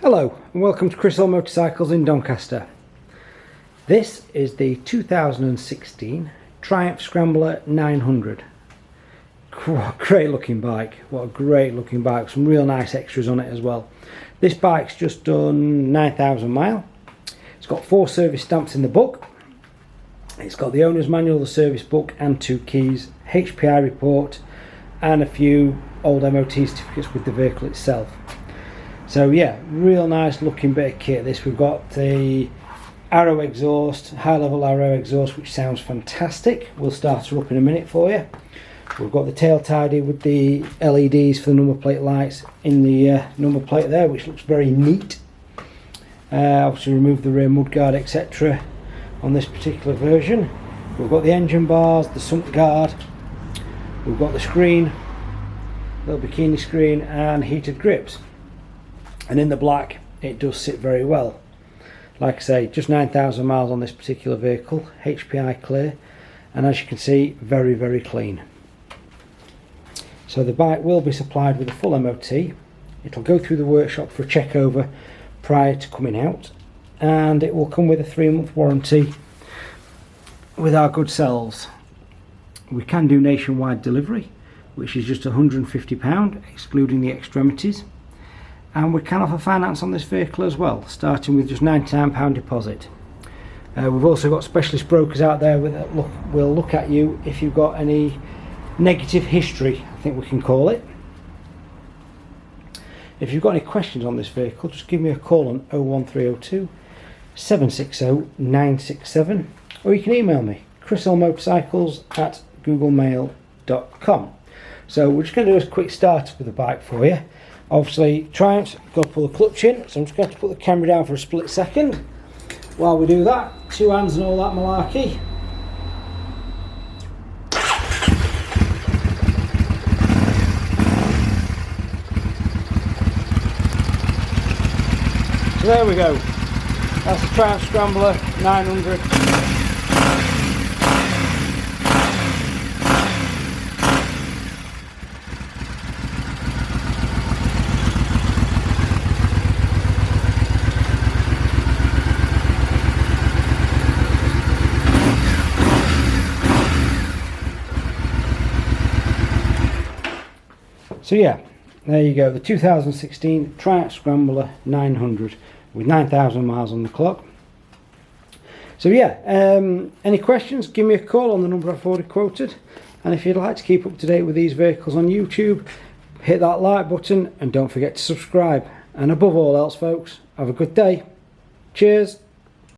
Hello and welcome to Chris Hill Motorcycles in Doncaster. This is the 2016 Triumph Scrambler 900. Great looking bike, what a great looking bike, some real nice extras on it as well. This bike's just done 9,000 miles. It's got 4 service stamps in the book. It's got the owner's manual, the service book and 2 keys, HPI report and a few old MOT certificates with the vehicle itself. So yeah, real nice looking bit of kit this. We've got the Arrow exhaust, high level Arrow exhaust, which sounds fantastic. We'll start her up in a minute for you. We've got the tail tidy with the LEDs for the number plate lights in the number plate there, which looks very neat. Obviously remove the rear mudguard etc. on this particular version. We've got the engine bars, the sump guard, we've got the screen, little bikini screen and heated grips. And in the black it does sit very well. Like I say, just 9,000 miles on this particular vehicle, HPI clear, and as you can see, very very clean. So the bike will be supplied with a full MOT. It'll go through the workshop for a check over prior to coming out, and it will come with a 3-month warranty with our good selves. We can do nationwide delivery, which is just £150 excluding the extremities. And we can offer finance on this vehicle as well, starting with just £99 deposit. We've also got specialist brokers out there that will look at you if you've got any negative history, I think we can call it. If you've got any questions on this vehicle, just give me a call on 01302 760 967, or you can email me, chrishillmotorcycles@googlemail.com. So we're just going to do a quick start with the bike for you. Obviously, Triumph's got to pull the clutch in, so I'm just going to put the camera down for a split second. While we do that, 2 hands and all that malarkey. So there we go. That's the Triumph Scrambler 900. So yeah, there you go, the 2016 Triumph Scrambler 900 with 9,000 miles on the clock. So yeah, any questions, give me a call on the number I've already quoted, and if you'd like to keep up to date with these vehicles on YouTube, hit that like button and don't forget to subscribe. And above all else folks, have a good day. Cheers.